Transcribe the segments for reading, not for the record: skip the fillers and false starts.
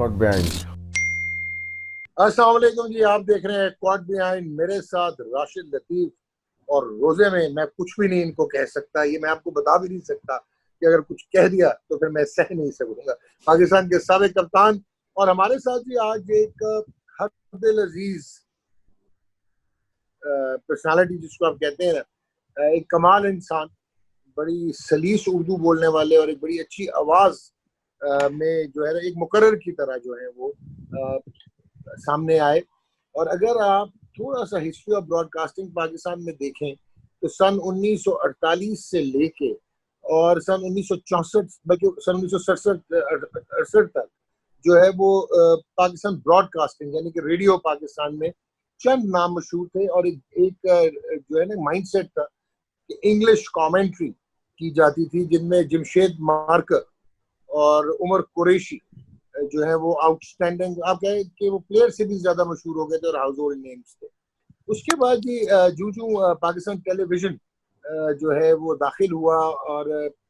Caught behind. अस्सलाम वालेकुम जी, आप देख रहे हैं कॉट बिहाइंड। मेरे साथ राशिद लतीफ। और रोजे में मैं कुछ भी नहीं इनको कह सकता, ये मैं आपको बता भी नहीं सकता कि अगर कुछ कह दिया तो फिर मैं सह नहीं सकूंगा। पाकिस्तान के साबिक कप्तान और हमारे साथ ही आज एक हर दिल अजीज पर्सनालिटी जिसको आप कहते हैं ना, एक कमाल इंसान, बड़ी सलीस उर्दू बोलने वाले और एक बड़ी अच्छी आवाज में जो है ना एक मुकर्रर की तरह जो है वो सामने आए। और अगर आप थोड़ा सा हिस्ट्री ऑफ ब्रॉडकास्टिंग पाकिस्तान में देखें तो सन 1948 से लेके और सन 1964 बल्कि सन 1967-68 तक जो है वो पाकिस्तान ब्रॉडकास्टिंग यानी कि रेडियो पाकिस्तान में चंद नाम मशहूर थे। और एक जो है ना माइंडसेट था कि इंग्लिश कमेंट्री की जाती थी, जिनमें जमशेद मार्कर और उमर कुरैशी जो है वो आउटस्टैंडिंग, आप कहें कि वो प्लेयर से भी ज्यादा मशहूर हो गए थे और हाउस होल्ड नेम्स थे। उसके बाद भी जू जू पाकिस्तान टेलीविजन जो है वो दाखिल हुआ और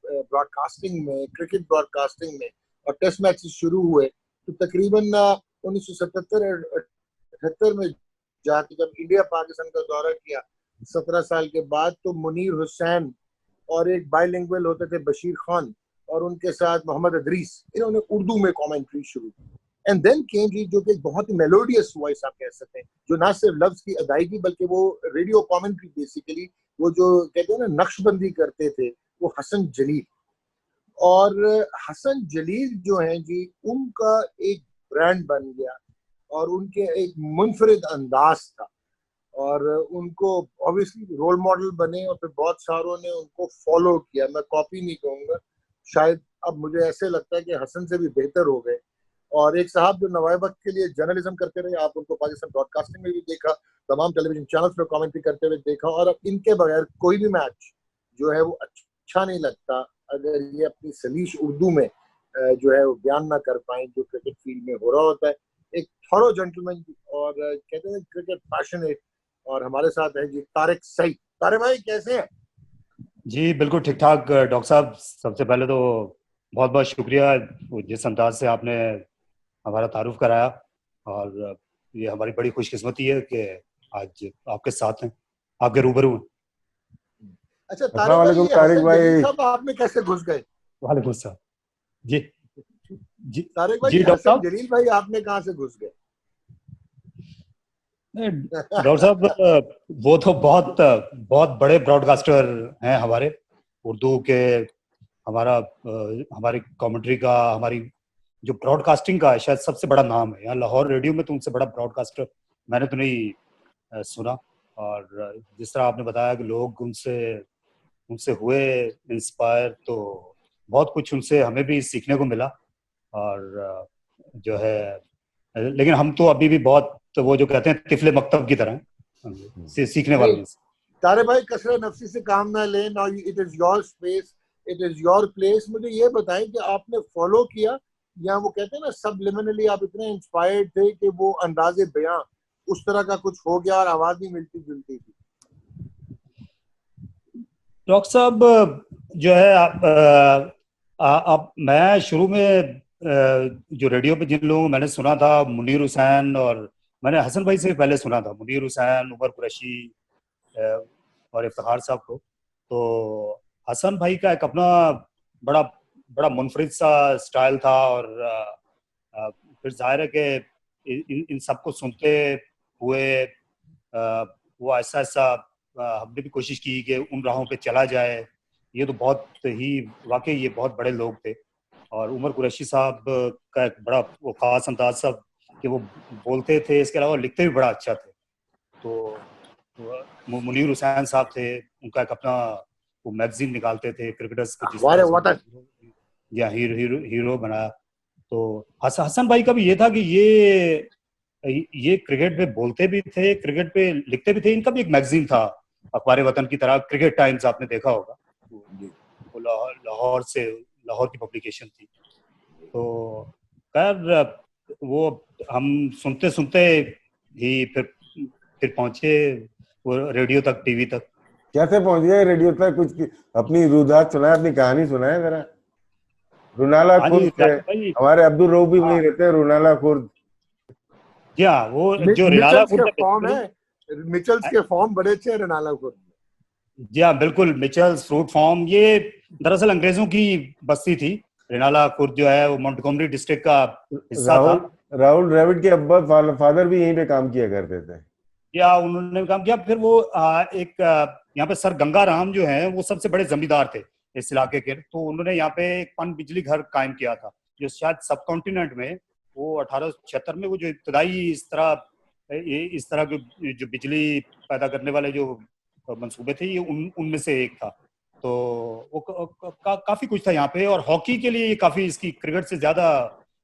ब्रॉडकास्टिंग में, क्रिकेट ब्रॉडकास्टिंग में और टेस्ट मैचेस शुरू हुए तो तकरीबन 1977-78 में जाके जब इंडिया पाकिस्तान का दौरा किया 17 साल के बाद, तो मुनीर हुसैन और एक बाइलिंगुअल होते थे बशीर खान और उनके साथ मोहम्मद अदरीस, इन्होंने उर्दू में कमेंट्री शुरू की। एंड देन केम जी, जो कि बहुत ही मेलोडियस वॉइस आप कह सकते हैं, जो ना सिर्फ लफ्ज की अदायगी बल्कि वो रेडियो कमेंट्री बेसिकली वो जो कहते हैं ना नक्शबंदी करते थे, वो हसन जलील। और हसन जलील जो हैं जी, उनका एक ब्रांड बन गया और उनके एक मुनफरिद अंदाज था और उनको ऑब्वियसली रोल मॉडल बने और फिर बहुत सारों ने उनको फॉलो किया। मैं कॉपी नहीं कहूंगा, शायद अब मुझे ऐसे लगता है कि हसन से भी बेहतर हो गए। और एक साहब जो नवाए वक्त के लिए जर्नलिज्म करते रहे, आप उनको पाकिस्तान ब्रॉडकास्टिंग में भी देखा, तमाम टेलीविजन चैनल्स पर कमेंट्री करते हुए देखा। और अब इनके बगैर कोई भी मैच जो है वो अच्छा नहीं लगता अगर ये अपनी सलीश उर्दू में जो है वो बयान ना कर पाए जो क्रिकेट फील्ड में हो रहा होता है। एक थॉरो जेंटलमैन और कहते हैं क्रिकेट पैशनेट। और हमारे साथ है जी तारिक सईद। तारिक भाई कैसे हैं? जी बिल्कुल ठीक ठाक डॉक्टर साहब। सबसे पहले तो बहुत बहुत शुक्रिया जिस अंदाज से आपने हमारा तारुफ कराया, और ये हमारी बड़ी खुशकिस्मती है कि आज आपके साथ हैं, आपके रूबरू हैं। अच्छा तारिक भाई, ये तारिक हसन जलील भाई, साहब आप में कैसे घुस गए? वालेकुम सलाम। जी जी तारिक भाई, जी ये डॉक्टर हसन साहब। जलील भाई आप में कहाँ से घुस गए? डॉक्टर साहब वो तो बहुत बहुत बड़े ब्रॉडकास्टर हैं हमारे उर्दू के। हमारा हमारी कमेंट्री का, हमारी जो ब्रॉडकास्टिंग का है, शायद सबसे बड़ा नाम है यहाँ लाहौर रेडियो में। तो उनसे बड़ा ब्रॉडकास्टर मैंने तो नहीं सुना। और जिस तरह आपने बताया कि लोग उनसे उनसे हुए इंस्पायर, तो बहुत कुछ उनसे हमें भी सीखने को मिला। और जो है, लेकिन हम तो अभी भी बहुत, तो वो जो कहते हैं तिफले मकतब की तरह सीखने वाले हैं। तारे भाई कसरे नफसी से काम ना लें, now it is your space, it is your place. मुझे ये बताएं कि आपने फॉलो किया या वो कहते हैं ना सबलिमिनली आप इतने इंस्पायर्ड थे कि वो अंदाजे बयां उस तरह का कुछ हो गया और आवाज भी मिलती जुलती थी? डॉक्टर साहब जो है, आप मैं शुरू में जो रेडियो पे जिन लोगों को मैंने सुना था, मुनीर हुसैन, और मैंने हसन भाई से पहले सुना था मुनीर हुसैन, उमर कुरैशी और इफ्तिखार साहब को। तो हसन भाई का एक अपना बड़ा बड़ा मुनफरिद सा स्टाइल था। और फिर जाहिर है कि इन सबको सुनते हुए वो ऐसा ऐसा हमने भी कोशिश की कि उन राहों पे चला जाए। ये तो बहुत ही वाकई ये बहुत बड़े लोग थे। और उमर कुरैशी साहब का एक बड़ा वो खास अंदाज सा कि वो बोलते थे, इसके अलावा लिखते भी बड़ा अच्छा थे। तो मुनीर हुसैन साहब थे, उनका एक अपना वो मैगजीन निकालते थे क्रिकेटर्स को, जिस तरह से या हीरो बनाया। तो हसन भाई का भी ये था कि ये क्रिकेट पे बोलते भी थे, क्रिकेट पे लिखते भी थे। इनका भी एक मैगजीन था अखबार वतन की तरह, क्रिकेट टाइम्स, आपने देखा होगा। वो लाहौर की पब्लिकेशन थी। तो खैर वो हम सुनते सुनते ही फिर पहुंचे वो रेडियो तक, टीवी तक। कैसे पहुंच गए रेडियो तक? कुछ अपनी रुदात सुनाए, अपनी कहानी सुनाए जरा। रुनाला हाँ खुर्द जी से, भाई। हमारे अब्दुल रऊफ भी हाँ वहीं रहते हैं, रुनाला खुर्द। जी हाँ, वो जो रिनाला मिचल्स खुर्द के है फॉर्म बेसिकली। है, मिचल्स के फॉर्म बड़े अच्छे हैं रनाला खुर्द में। जी हाँ बिल्कुल, मिचल्स, फ्रूट फार्म, ये दरअसल अंग्रेजों की बस्ती थी। रिनाला खुर्द जो है वो मोंटगोमरी डिस्ट्रिक्ट का हिस्सा था। राहुल राहुल द्रविड़ के अब्बा फादर भी यहीं पे काम किया करते थे। या उन्होंने काम किया। फिर वो यहाँ पे सर गंगा राम जो है वो सबसे बड़े जमींदार थे इस इलाके के। तो उन्होंने यहाँ पे एक पन बिजली घर कायम किया था, जो शायद सब कॉन्टिनेंट में वो 1876 में वो जो इब्तदाई इस तरह के जो बिजली पैदा करने वाले जो मंसूबे थे, ये उनमें से एक था। तो वो काफी कुछ था यहाँ पे। और हॉकी के लिए ये काफी, इसकी क्रिकेट से ज्यादा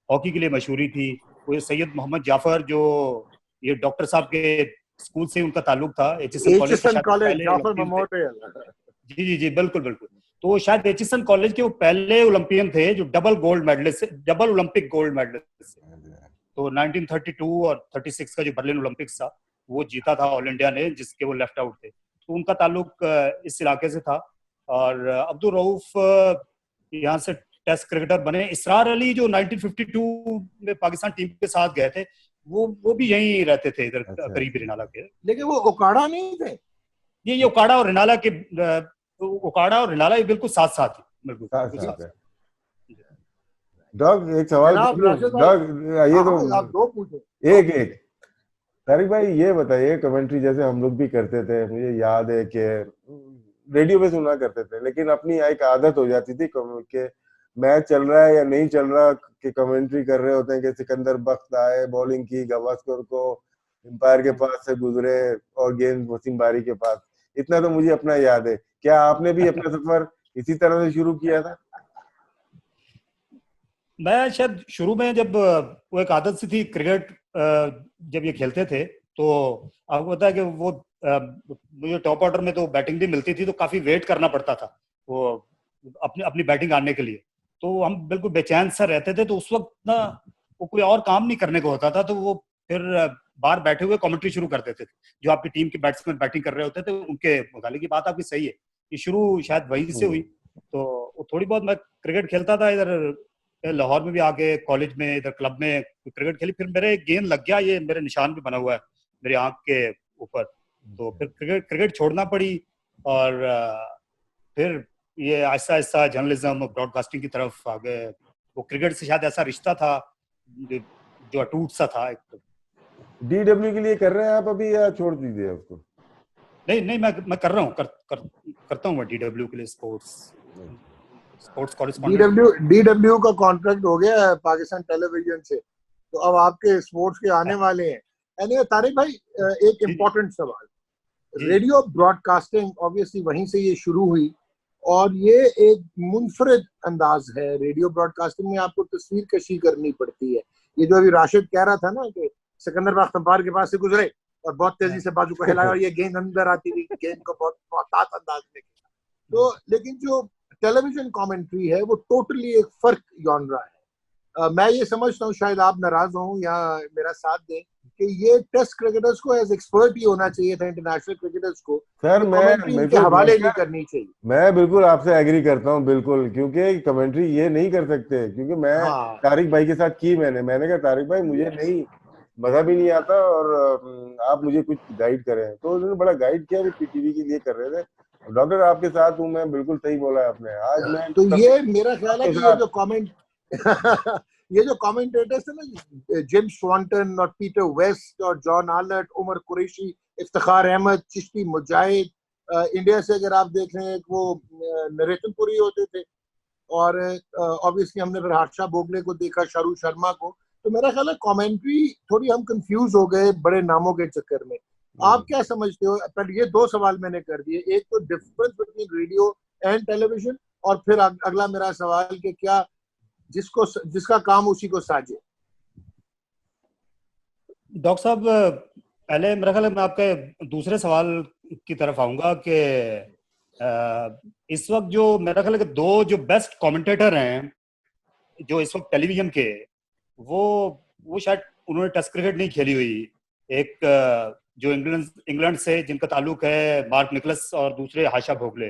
हॉकी के लिए मशहूरी थी। वो ये सैयद मोहम्मद जाफर, जो ये डॉक्टर साहब के स्कूल से उनका ताल्लुक था, एचएसएन कॉलेज के एचएसएन शायद वो कॉलेज, पहले जाफर ओलंपियन थे। मेमोरियल। जी जी जी, बिल्कुल बिल्कुल। तो वो शायद एचएसएन कॉलेज के वो पहले ओलंपियन थे जो double gold medallist, double Olympic gold medallist. तो 1932 और 36 का जो बर्लिन ओलंपिक्स था वो जीता था ऑल इंडिया ने, जिसके वो लेफ्ट आउट थे। तो उनका ताल्लुक इस इलाके से था। और अब्दुल रऊफ यहाँ से टेस्ट क्रिकेटर बने। इसरार अली जो 1952 में पाकिस्तान टीम के साथ गए थे, वो भी यहीं रहते थे, इधर अच्छा करीब अच्छा। रिनाला के। लेकिन वो ओकाड़ा नहीं थे। ये ओकाड़ा और रिनाला के, ओकाड़ा और रिनाला ये बिल्कुल साथ साथ ही, बिल्कुल साथ बिल्कुल साथ साथ है। साथ। डॉग एक सवाल जनाब पूछूं? राशिद भाई, डॉग ये हाँ तो हाँ, आप दो पूछे, दो एक पूछे। एक तारिक भाई ये बताइए, कमेंट्री जैसे हम लोग भी करते थे, मुझे याद है कि रेडियो पे सुना करते थे, लेकिन अपनी एक आदत हो जाती थी कि मैच चल रहा है या नहीं चल रहा कि कमेंट्री कर रहे होते हैं कि सिकंदर बख्त आए, बॉलिंग की, गावस्कर को एम्पायर के पास से गुजरे और गेंद वसीम बारी के पास। इतना तो मुझे अपना याद है। क्या आपने भी अपना सफर इसी तरह से शुरू किया था? मैं शायद शुरू में, जब वो एक आदत सी थी क्रिकेट, जब ये खेलते थे तो आपको पता है कि वो मुझे टॉप ऑर्डर में तो बैटिंग भी मिलती थी, तो काफी वेट करना पड़ता था वो अपनी अपनी बैटिंग आने के लिए। तो हम बिल्कुल बेचैन सा रहते थे। तो उस वक्त ना वो कोई और काम नहीं करने को होता था, तो वो फिर बाहर बैठे हुए कमेंट्री शुरू कर देते थे। जो आपकी टीम के बैट्समैन बैटिंग कर रहे होते थे उनके मुतालिक। की बात आपकी सही है, ये शुरू शायद वहीं से हुई। तो थोड़ी बहुत मैं क्रिकेट खेलता था इधर लाहौर में भी, आके कॉलेज में इधर क्लब में क्रिकेट खेली। फिर मेरे गेंद लग गया, ये मेरे निशान भी बना हुआ है मेरी आंख के ऊपर। तो फिर क्रिकेट छोड़ना पड़ी। और फिर ये आहिस्ता आहिस्ता जर्नलिज्म और ब्रॉडकास्टिंग की तरफ आ गए। वो क्रिकेट से शायद ऐसा रिश्ता था जो अटूट सा था एक। डीडब्ल्यू के लिए कर रहे हैं आप अभी या छोड़ दीजिए उसको? नहीं नहीं, मैं कर रहा हूँ, करता हूँ मैं डीडब्ल्यू के लिए स्पोर्ट्स कॉरेस्पॉन्डेंट। डीडब्ल्यू का कॉन्ट्रैक्ट हो गया है पाकिस्तान टेलीविजन से, तो अब आपके स्पोर्ट्स के आने वाले हैं। एनीवे तारिक भाई, एक इम्पोर्टेंट सवाल, रेडियो ब्रॉडकास्टिंग ऑब्वियसली वहीं से ये शुरू हुई, और ये एक मुनफरिद अंदाज है। रेडियो ब्रॉडकास्टिंग में आपको तस्वीर कशी करनी पड़ती है। ये जो अभी राशिद कह रहा था ना कि सिकंदर बख्त अंपायर के पास से गुजरे और बहुत तेजी से बाजू को हिलाया और ये गेंद अंदर आती थी, गेंद को बहुत मोहतात अंदाज में किया। तो लेकिन जो टेलीविजन कमेंट्री है वो टोटली एक फर्क जॉनरा है। मैं ये समझता हूँ, शायद आप नाराज हो या मेरा साथ दें, कि ये टेस्ट क्रिकेटर्स को एज एक्सपर्ट ही होना चाहिए था, इंटरनेशनल क्रिकेटर्स को। सर कमेंट्री इनके हवाले नहीं करनी चाहिए। मैं बिल्कुल आपसे एग्री करता हूँ, बिल्कुल, क्योंकि कमेंट्री ये नहीं कर सकते। क्योंकि मैं तारिक भाई के साथ की, मैंने कहा तारिक भाई मुझे नहीं, मजा भी नहीं आता, और आप मुझे कुछ गाइड करें। तो उन्होंने बड़ा गाइड किया, वो पीटीवी के लिए कर रहे थे। डॉक्टर आपके साथ हूँ मैं, बिल्कुल सही बोला आपने। आज मैं तो ये मेरा ख्याल है कि ये जो कमेंट ये जो कमेंटेटर्स है ना, जिम स्वांटन और पीटर वेस्ट और जॉन आलट, उमर कुरैशी, इफ्तिखार अहमद, चिश्ती मुजाहिद, इंडिया से अगर आप देख रहे हैं वो नरेशन पुरी होते थे, और ऑब्वियसली हमने फिर हादसा बोगले को देखा, शाहरुख शर्मा को। तो मेरा ख्याल है कमेंट्री थोड़ी हम कंफ्यूज हो गए बड़े नामों के चक्कर में। आप क्या समझते हो? पर ये दो सवाल मैंने कर दिए, एक तो difference between radio and television, और फिर अगला मेरा सवाल कि क्या जिसका काम उसी को साजे। डॉक्टर साहब, पहले मेरा ख्याल है मैं आपके दूसरे सवाल की तरफ आऊंगा कि इस वक्त जो मेरा ख्याल है कि दो जो बेस्ट कमेंटेटर हैं जो इस वक्त टेलीविजन के, वो शायद उन्होंने टेस्ट क्रिकेट नहीं खेली हुई। एक जो इंग्लैंड से जिनका ताल्लुक है, मार्क निकलस, और दूसरे हाशा भोगले,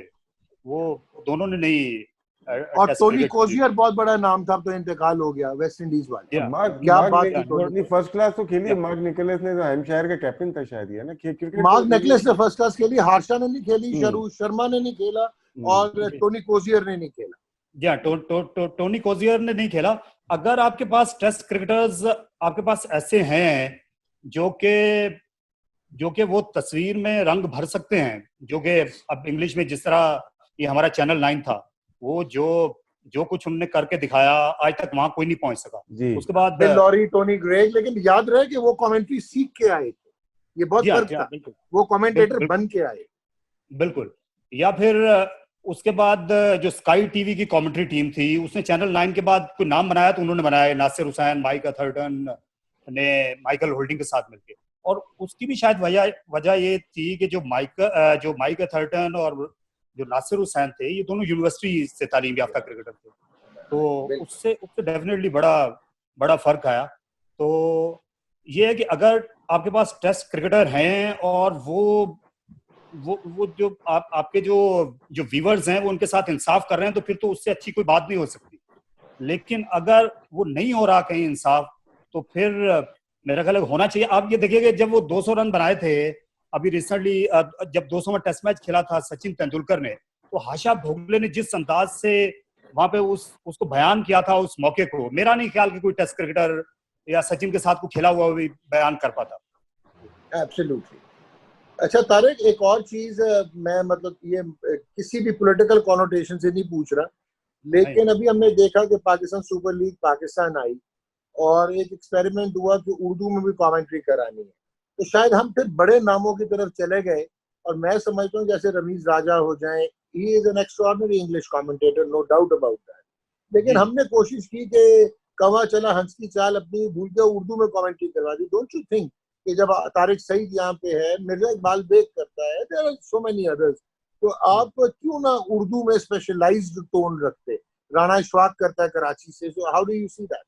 वो दोनों ने नहीं और टेस्ट टोनी क्रिकेट। कोजियर बहुत बड़ा नाम था, अब तो इंतकाल हो गया वेस्ट इंडीज वाले। या क्या बात मार्क थी टोनी नहीं, फर्स्ट क्लास तो खेली है। मार्क निकोलस ने, जो हैम्पशायर का कैप्टन था शायद, ये ना क्रिकेट मार्क तो नेकलेस ने फर्स्ट क्लास खेली, हार्शा ने नहीं खेली, हम्म, शर्मा ने नहीं खेला, और जी टोनी कोजियर ने नहीं खेला। या टोनी कोजियर ने नहीं खेला। अगर आपके पास टेस्ट क्रिकेटर्स आपके पास ऐसे हैं जो कि वो तस्वीर में रंग भर सकते हैं, जो कि अब इंग्लिश में जिस तरह ये हमारा चैनल 9 था, वो जो जो कुछ उनने करके दिखाया, आज तक वहां कोई नहीं पहुंच सका। जी उसके बाद बिल लॉरी, टोनी ग्रेग, लेकिन याद रहे कि वो कमेंट्री सीख के आए थे, ये बहुत जी हाँ, फर्क जी हाँ, था। बिल्कुल वो कमेंटेटर बिल्कुल बन के आए। बिल्कुल। या फिर उसके बाद जो स्काई टीवी की कमेंट्री टीम थी, उसने चैनल 9 के बाद कोई नाम बनाया तो उन्होंने बनाया नासिर हुसैन, माइक अथर्टन ने माइकल होल्डिंग के साथ मिलकर। और उसकी भी शायद वजह वजह ये थी कि जो माइक अथर्टन और जो नासिर हुसैन थे, ये दोनों यूनिवर्सिटी से तालीम याफ्ता क्रिकेटर थे, तो बिल्कुल। उससे उससे डेफिनेटली बड़ा बड़ा फर्क आया। तो ये है कि अगर आपके पास टेस्ट क्रिकेटर हैं और वो जो आपके जो व्यूअर्स हैं वो उनके साथ इंसाफ कर रहे हैं, तो फिर तो उससे अच्छी कोई बात नहीं हो सकती। लेकिन अगर वो नहीं हो रहा कहीं इंसाफ, तो फिर मेरा ख्याल है होना चाहिए। आप ये देखिए कि जब वो 200 रन बनाए थे अभी रिसेंटली, जब 200वां टेस्ट मैच खेला था सचिन तेंदुलकर ने, तो हाशा भोगले ने जिस अंदाज से वहां पे उसको बयान किया था उस मौके को, मेरा नहीं ख्याल कि कोई टेस्ट क्रिकेटर या सचिन के साथ को खेला हुआ भी बयान कर पाता। एब्सोल्युटली। अच्छा तारिक, एक और चीज, मैं मतलब ये किसी भी पॉलिटिकल कॉनोटेशन से नहीं पूछ रहा, नहीं लेकिन अभी हमने देखा कि पाकिस्तान सुपर लीग पाकिस्तान आई और एक एक्सपेरिमेंट हुआ कि उर्दू में भी कमेंट्री करानी है, तो शायद हम फिर बड़े नामों की तरफ चले गए। और मैं समझता हूँ जैसे रमीज राजा हो जाए, he is an extraordinary English commentator, no doubt about that. लेकिन जी जी हमने कोशिश की कि कवा चला हंस की चाल अपनी भूल के उर्दू में कमेंट्री करवा दी। डोंट यू थिंक कि जब तारिक सईद यहाँ पे है, मिर्जा इकबाल बेग करता है, there are so many others, तो आप क्यों ना उर्दू में स्पेशलाइज्ड टोन रखते? राणा इशफाक करता है कराची से, so how do you see that?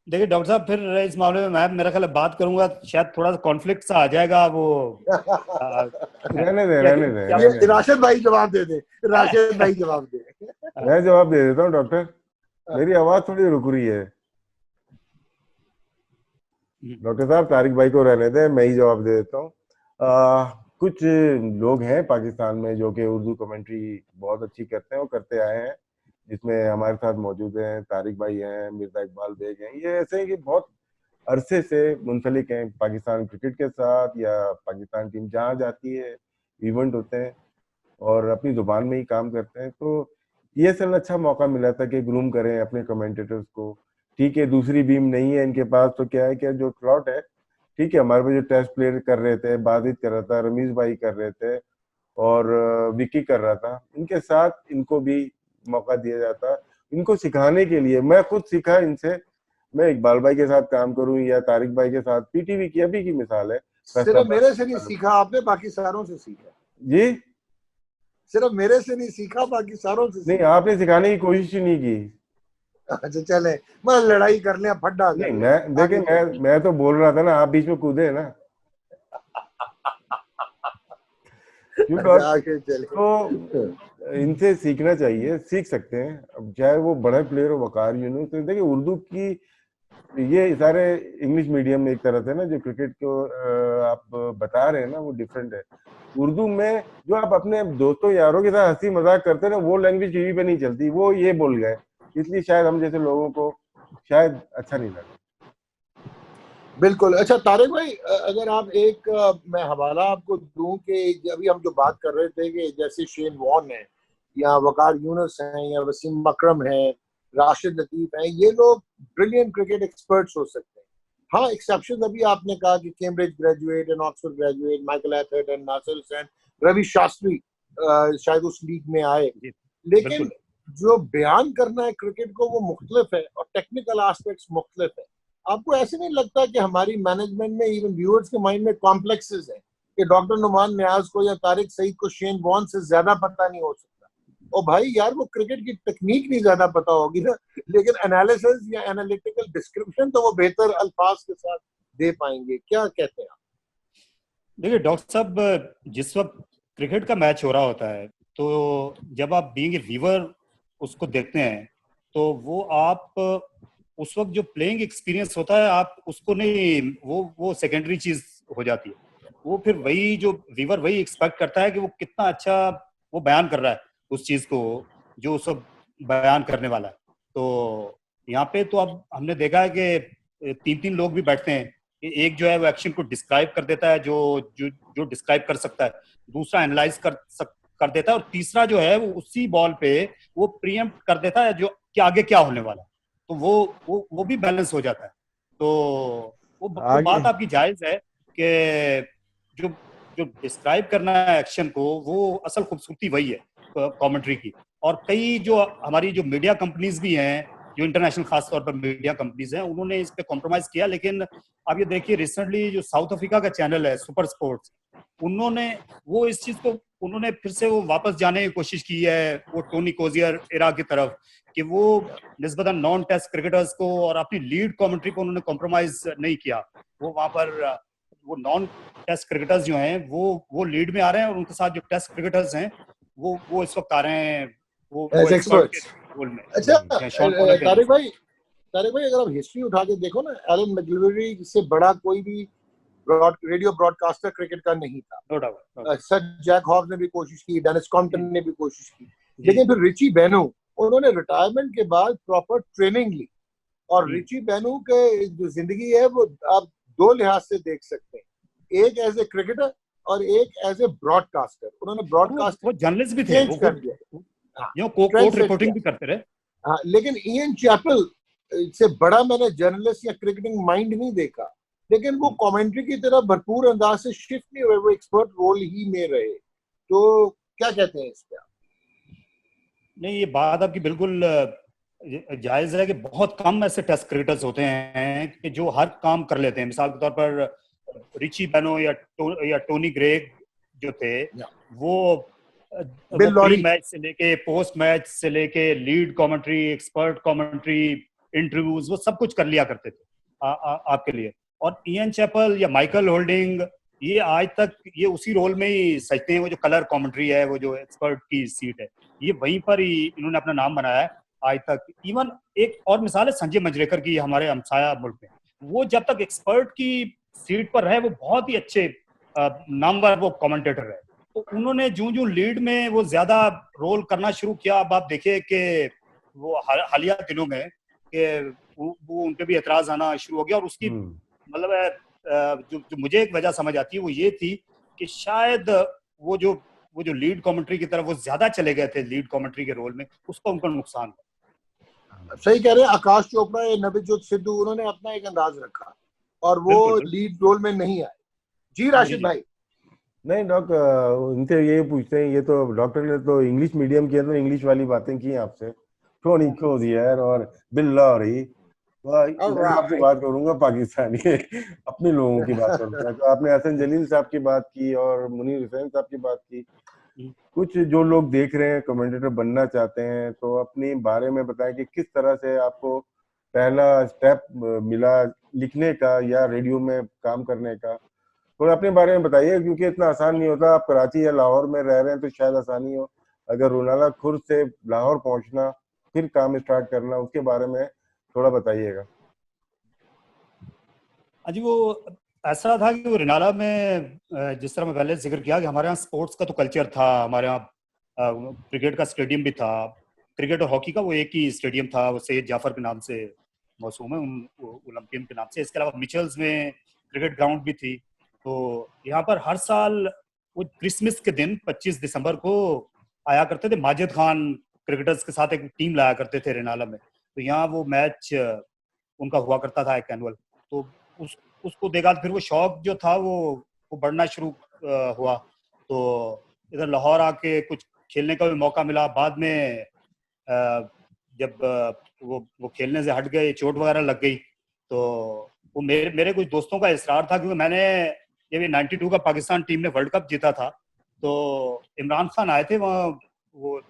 देखिए डॉक्टर साहब, फिर इस मामले में मैं मेरा ख्याल है बात करूंगा, शायद थोड़ा सा कॉन्फ्लिक्ट सा आ जाएगा वो। आ, रहने दे, क्या रहने दे, क्या रहने ये दे। राशिद भाई जवाब दे दे, राशिद भाई जवाब दे। मैं जवाब दे देता हूँ डॉक्टर, मेरी आवाज थोड़ी रुक रही है। डॉक्टर साहब, तारिक भाई को रहने दें, मैं ही जवाब दे देता हूँ। कुछ लोग हैं पाकिस्तान में जो कि उर्दू कमेंट्री बहुत अच्छी करते हैं और करते आए हैं, जिसमें हमारे साथ मौजूद हैं तारिक भाई हैं, मिर्जा इकबाल बेग हैं। ये ऐसे हैं कि बहुत अरसे से मुंसलिक हैं पाकिस्तान क्रिकेट के साथ, या पाकिस्तान टीम जहाँ जाती है इवेंट होते हैं और अपनी जुबान में ही काम करते हैं। तो ये असल अच्छा मौका मिला था कि ग्रूम करें अपने कमेंटेटर्स को। ठीक है, दूसरी बीम नहीं है इनके पास, तो क्या है कि जो स्लॉट है, ठीक है, हमारे पास जो टेस्ट प्लेयर कर रहे थे, बाजिद कर रहा था, रमीज भाई कर रहे थे, और विकी कर रहा था, इनके साथ इनको भी मौका दिया जाता इनको सिखाने के लिए। मैं खुद सीखा इनसे, मैं इकबाल भाई के साथ काम करूं या तारिक भाई के साथ। पीटीवी की अभी की मिसाल है, सिर्फ फैसलाबाद मेरे से नहीं सीखा आपने, बाकी सारों से सीखा। जी। सिर्फ मेरे से नहीं सीखा, बाकी सारों से नहीं, सीखा। आपने सिखाने की कोशिश ही नहीं की। अच्छा चले, मैं लड़ाई कर ले, फड्डा कर नहीं, ले, मैं देखिए, आगे मैं चले। मैं तो बोल रहा था ना, आप बीच में कूदे ना। क्यों अच्छा डॉट? आगे चले। तो इनसे सीखना चाहिए, सीख सकते हैं। अब चाहे वो बड़े प्लेयर हो, वकार यूनुस, तो देखिए उर्दू की, ये सारे इंग्लिश मीडियम एक तरह से ना, जो क्रिकेट को आप बता रहे हैं ना, वो डिफरेंट है। उर्दू में जो आप अपने दोस्तों यारों के साथ हंसी मजाक करते हैं ना, वो लैंग्वेज टीवी पे नहीं चलती। वो ये बोल गए, इसलिए शायद हम जैसे लोगों को शायद अच्छा नहीं लगा। बिल्कुल। अच्छा तारिक भाई, अगर आप एक मैं हवाला आपको दूं कि अभी हम जो बात कर रहे थे कि जैसे शेन वॉर्न है या वकार यूनुस हैं या वसीम अकरम है, राशिद लतीफ हैं, ये लोग ब्रिलियंट क्रिकेट एक्सपर्ट्स हो सकते हैं। हाँ, एक्सेप्शन अभी आपने कहा कि Cambridge graduate and Oxford graduate, Michael Atherton, Nasir Hussain, Ravi Shastri शायद उस लीग में आए। जी लेकिन बिल्कुल। जो बयान करना है क्रिकेट को वो मुख्तलिफ है और टेक्निकल एस्पेक्ट्स मुख्तलिफ है। आपको ऐसे नहीं लगता कि हमारी मैनेजमेंट में, इवन व्यूअर्स के माइंड में कॉम्प्लेक्सेस है कि डॉक्टर नुमान नियाज को या तारिक सईद को शेन वॉर्न से ज्यादा पता नहीं हो सकता? और भाई यार, वो क्रिकेट की टेक्निक नहीं ज्यादा पता होगी ना, लेकिन एनालिसिस या एनालिटिकल डिस्क्रिप्शन तो वो बेहतर अल्फाज के साथ दे पाएंगे। क्या कहते हैं आप? देखिए डॉक्टर साहब, जिस वक्त क्रिकेट का मैच हो रहा होता है तो जब आप बीइंग ए व्यूअर उसको देखते हैं तो वो आप उस वक्त जो प्लेइंग एक्सपीरियंस होता है आप उसको नहीं, वो सेकेंडरी चीज हो जाती है। वो फिर वही जो व्यूअर वही एक्सपेक्ट करता है कि वो कितना अच्छा वो बयान कर रहा है उस चीज को जो उस वक्त बयान करने वाला है। तो यहाँ पे तो अब हमने देखा है कि तीन तीन लोग भी बैठते हैं कि एक जो है वो एक्शन को डिस्क्राइब कर देता है जो जो जो डिस्क्राइब कर सकता है, दूसरा एनालाइज कर देता है, और तीसरा जो है वो उसी बॉल पे वो प्रीएम्प्ट कर देता है जो कि आगे क्या होने वाला है। तो वो भी बैलेंस हो जाता है। तो वो आगे बात आपकी जायज है कि जो जो डिस्क्राइब करना है एक्शन को वो असल खूबसूरती वही है कमेंट्री की। और कई जो हमारी जो मीडिया कंपनीज भी हैं, जो इंटरनेशनल खास तौर पर मीडिया कंपनीज हैं, उन्होंने इस पे कॉम्प्रोमाइज किया। लेकिन आप ये देखिए रिसेंटली जो साउथ अफ्रीका का चैनल है सुपर स्पोर्ट्स, उन्होंने वो इस चीज को उन्होंने फिर से वो वापस जाने की कोशिश की है वो टोनी कोजियर एरा की तरफ कि वो निस्बतन नॉन टेस्ट क्रिकेटर्स को और अपनी लीड कमेंट्री को उन्होंने कॉम्प्रोमाइज नहीं किया। वो वहां पर वो नॉन टेस्ट क्रिकेटर्स जो हैं वो लीड में आ रहे हैं और उनके साथ जो टेस्ट क्रिकेटर्स हैं वो इस वक्त आ रहे हैं वो एज एक्सपर्ट के एक्सपर्ट्स। रोल में, अच्छा शॉन कॉनर के तारिक भाई, तारिक भाई, अगर आप हिस्ट्री उठा के देखो ना, एलन मैकग्लेरी से बड़ा कोई भी रेडियो ब्रॉडकास्टर क्रिकेट का नहीं था। No doubt. Sir Jack Hobbs ने भी कोशिश की, डेनिस कॉम्पटन ने भी कोशिश की, जी लेकिन फिर रिची बेनो, उन्होंने रिटायरमेंट के बाद प्रॉपर ट्रेनिंग ली। और जी रिची बेनो के जो जिंदगी है वो आप दो लिहाज से देख सकते हैं, एक एज ए क्रिकेटर और एक एज ए ब्रॉडकास्टर। उन्होंने और ब्रॉडकास्ट वो जर्नलिस्ट भी थे, चेंज वो कर खुद दिया। हाँ, जो ट्रेंड कोर्ट सेट किया। रिपोर्टिंग भी करते रहे। हाँ, लेकिन इयन चैपल से बड़ा मैंने जर्नलिस्ट या क्रिकेटिंग माइंड नहीं देखा, लेकिन वो कमेंट्री की तरफ भरपूर अंदाज से शिफ्ट नहीं हुए, वो एक्सपर्ट रोल ही में रहे। तो क्या कहते हैं इस पे आप? नहीं, ये बात आपकी बिल्कुल जायज है कि बहुत कम ऐसे टेस्ट क्रिकेटर्स होते हैं कि जो हर काम कर लेते हैं। मिसाल के तौर पर रिची बेनो या टोनी ग्रेग जो थे, वो बिल प्री लॉरी। मैच से लेके पोस्ट मैच से लेके lead commentary, expert commentary, interviews, वो सब कुछ कर लिया करते थे आपके लिए। और इयन चैपल या माइकल होल्डिंग ये आज तक ये उसी रोल में ही सजते हैं। वो जो कलर कमेंट्री है, वो जो एक्सपर्ट की सीट है, ये वहीं पर ही इन्होंने अपना नाम बनाया है आज तक। इवन एक और मिसाल है संजय मंजरेकर की, हमारे हमसाया मुल्क में। वो जब तक एक्सपर्ट की सीट पर रहे वो बहुत ही अच्छे नामवर वो कमेंटेटर रहे। तो उन्होंने जो जो लीड में वो ज्यादा रोल करना शुरू किया, अब आप देखिए कि वो हालिया दिनों में कि वो उन पे भी एतराज आना शुरू हो गया। और उसकी मतलब जो मुझे एक वजह समझ आती है वो ये थी कि शायद वो जो लीड कमेंट्री की तरफ वो ज्यादा चले गए थे, लीड कमेंट्री के रोल में, उसका उनको नुकसान हुआ। सही कह रहे हैं, आकाश चोपड़ा या नवजोत सिद्धू, उन्होंने अपना एक अंदाज रखा और वो बिल्कुल बिल्कुल। लीड रोल में नहीं आए। जी जी राशिद जी। भाई। नहीं डॉक्टर, उनसे ये पूछते हैं, ये तो डॉक्टर ने तो इंग्लिश मीडियम किया तो इंग्लिश वाली बातें की आपसे, टोनी कोजियर और बिल लॉरी। तो मैं आपसे ऑलराइट। बात करूंगा पाकिस्तानी अपने लोगों की बात करूंगा। तो आपने हसन जलील साहब की बात की और मुनीर हुसैन साहब की बात की। कुछ जो लोग देख रहे हैं कमेंटेटर बनना चाहते हैं, तो अपने बारे में बताएं कि किस तरह से आपको पहला स्टेप मिला लिखने का या रेडियो में काम करने का। थोड़ा अपने बारे में बताइए, क्योंकि इतना आसान नहीं होता। आप कराची या लाहौर में रह रहे हैं तो शायद आसानी हो, अगर रोनाला खुर्द से लाहौर पहुंचना फिर काम स्टार्ट करना, उसके बारे में थोड़ा बताइएगा। अजी वो ऐसा था कि वो रिनाला में जिस तरह मैं पहले जिक्र किया कि हमारे यहाँ स्पोर्ट्स का तो कल्चर था। हमारे यहाँ क्रिकेट का स्टेडियम भी था, क्रिकेट और हॉकी का वो एक ही स्टेडियम था, वो सैयद जाफर के नाम से मौसूम है, उन ओलंपियन के नाम से। इसके अलावा मिचल्स में क्रिकेट ग्राउंड भी थी। तो यहाँ पर हर साल वो क्रिसमस के दिन 25 दिसंबर को आया करते थे माजिद खान क्रिकेटर्स के साथ, एक टीम लाया करते थे रिनाला में। तो यहाँ वो मैच उनका हुआ करता था, एक एनुअल। तो उस उसको देखा तो फिर वो शौक जो था वो बढ़ना शुरू हुआ। तो इधर लाहौर आके कुछ खेलने का भी मौका मिला। बाद में जब वो खेलने से हट गए, चोट वगैरह लग गई, तो वो मेरे कुछ दोस्तों का इसरार था, क्योंकि मैंने ये 92 का पाकिस्तान टीम ने वर्ल्ड कप जीता था। तो इमरान खान आए थे वहाँ वो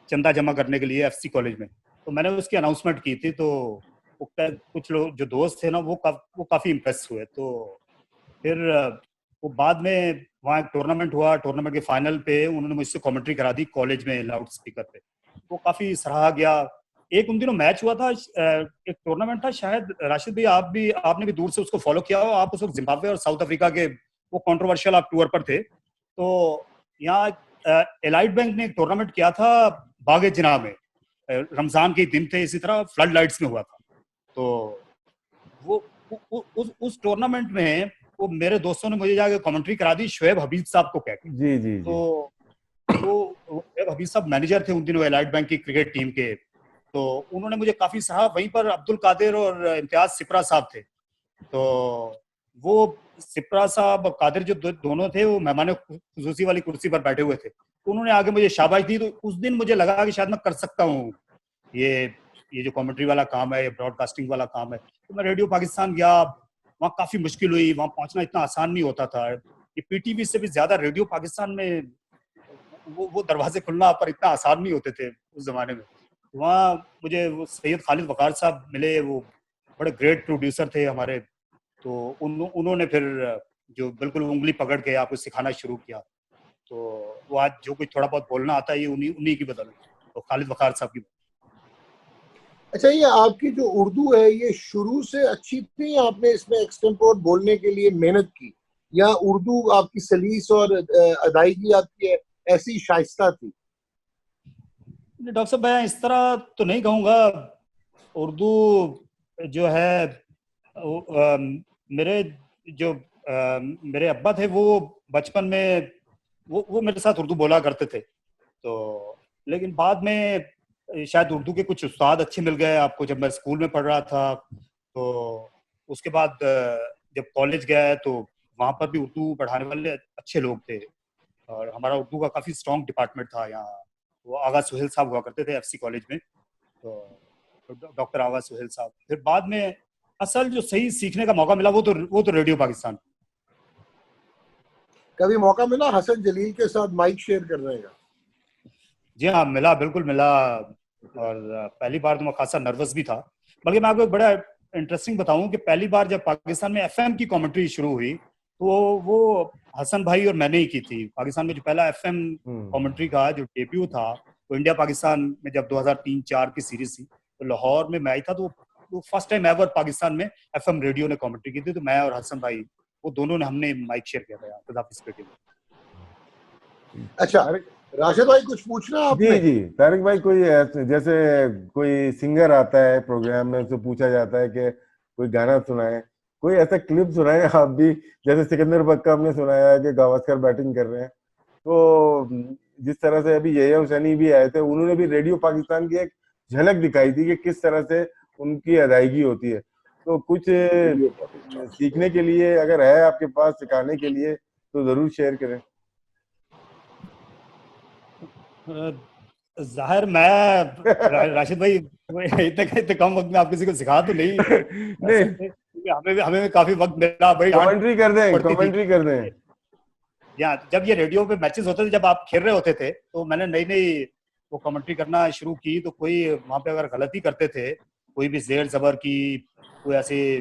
चंदा जमा करने के लिए एफसी कॉलेज में। तो मैंने उसकी अनाउंसमेंट की थी। तो कुछ लोग जो दोस्त थे ना वो काफी इम्प्रेस हुए। तो फिर वो बाद में वहाँ एक टूर्नामेंट हुआ, टूर्नामेंट के फाइनल पे उन्होंने मुझसे कमेंट्री करा दी कॉलेज में लाउड स्पीकर पे, वो काफी सराहा गया। एक उन दिनों मैच हुआ था, एक टूर्नामेंट था, शायद राशिद भाई आपने भी दूर से उसको फॉलो किया हो, आप उस वक्त जिम्बाब्वे और साउथ अफ्रीका के वो कंट्रोवर्शियल आप टूर पर थे। तो यहाँ एलाइट बैंक ने एक टूर्नामेंट किया था बागे जिना में, रमजान के दिन थे, इसी तरह फ्लड लाइट्स में हुआ था। तो वो उस टूर्नामेंट में वो मेरे दोस्तों ने मुझे जाके कमेंट्री करा दी शुएब हबीब साहब को कहकर। जी जी जी। तो शुएब हबीब साहब मैनेजर थे उन दिनों एलाइट बैंक की क्रिकेट टीम के, तो उन्होंने मुझे काफी सराहा। वहीं पर अब्दुल कादिर और इम्तियाज सिपरा साहब थे। तो वो सिपरा साहब और कादिर जो दोनों थे वो मेहमान खुसूसी वाली कुर्सी पर बैठे हुए थे, तो उन्होंने आगे मुझे शाबाश दी। तो उस दिन मुझे लगा कि शायद मैं कर सकता हूँ ये जो कमेंट्री वाला काम है, ये ब्रॉडकास्टिंग वाला काम है। तो मैं रेडियो पाकिस्तान गया, वहाँ काफी मुश्किल हुई, वहाँ पहुंचना इतना आसान नहीं होता था। ये पीटीवी से भी ज्यादा रेडियो पाकिस्तान में वो दरवाजे खुलना पर इतना आसान नहीं होते थे उस जमाने में। वहाँ मुझे वो सैयद खालिद वकार साहब मिले, वो बड़े ग्रेट प्रोड्यूसर थे हमारे। तो उन्होंने फिर जो बिल्कुल उंगली पकड़ के आपको सिखाना शुरू किया। तो वो आज जो कुछ थोड़ा बहुत बोलना आता है ये उन्हीं की बदौलत, तो खालिद वकार साहब की। अच्छा, ये आपकी जो उर्दू है ये शुरू से अच्छी थी, आपने इसमें एक्सटेम्पोर बोलने के लिए मेहनत की, या उर्दू आपकी सलीस और अदायगी आपकी ऐसी शाइस्ता थी? डॉक्टर साहब मैं इस तरह तो नहीं कहूँगा। उर्दू जो है मेरे अब्बा थे, वो बचपन में वो मेरे साथ उर्दू बोला करते थे। तो लेकिन बाद में शायद उर्दू के कुछ उस्ताद अच्छे मिल गए आपको जब मैं स्कूल में पढ़ रहा था। तो उसके बाद जब कॉलेज गया तो वहाँ पर भी उर्दू पढ़ाने वाले अच्छे लोग थे, और हमारा उर्दू का काफी स्ट्रॉन्ग डिपार्टमेंट था यहाँ। वो आगा सुहेल साहब हुआ करते थे एफसी कॉलेज में, तो डॉक्टर आगा सुहेल साहब। फिर बाद में असल जो सही सीखने का मौका मिला वो तो रेडियो पाकिस्तान। कभी मौका मिला हसन जलील के साथ माइक शेयर करने का? जी हाँ, मिला, बिल्कुल मिला। और पहली बार तो मैं खासा नर्वस भी था। बल्कि मैं आपको एक बड़ा इंटरेस्टिंग बताऊं कि पहली बार जब पाकिस्तान में एफएम की कमेंट्री शुरू हुई तो वो हसन भाई और मैंने ही की थी। पाकिस्तान में जो पहला एफएम कमेंट्री का जो डेब्यू था वो इंडिया पाकिस्तान में जब 2003-04 की सीरीज थी तो लाहौर में मैं आई था। तो फर्स्ट टाइम एवर पाकिस्तान में एफएम रेडियो ने कमेंट्री की थी। तो मैं और हसन भाई वो दोनों ने हमने माइक शेयर किया था कदाफी स्टेडियम में। अच्छा राशिद भाई कुछ पूछना आपने? जी जी तारिक भाई, कोई जैसे कोई सिंगर आता है प्रोग्राम में, उससे पूछा जाता है कि कोई गाना सुनाए, कोई ऐसा क्लिप सुनाए आप भी, जैसे सिकंदर बक्का हमने सुनाया है कि गावस्कर बैटिंग कर रहे हैं। तो जिस तरह से अभी यह्या हुसैनी भी आए थे, उन्होंने भी रेडियो पाकिस्तान की एक झलक दिखाई थी कि किस तरह से उनकी अदायगी होती है। तो कुछ सीखने के लिए अगर है आपके पास, सिखाने के लिए, तो जरूर शेयर करें। जाहिर मैं राशिद भाई इतने कम वक्त में आप किसी को सिखा तो नहीं नहीं, हमें काफी वक्त मिला भाई। कमेंट्री कर दें, कमेंट्री कर दें। या जब ये रेडियो पे मैचेस होते थे, जब आप खेल रहे होते थे, तो मैंने नई नई वो कमेंट्री करना शुरू की। तो कोई वहां पे अगर गलती करते थे, कोई भी जेर जबर की, कोई ऐसी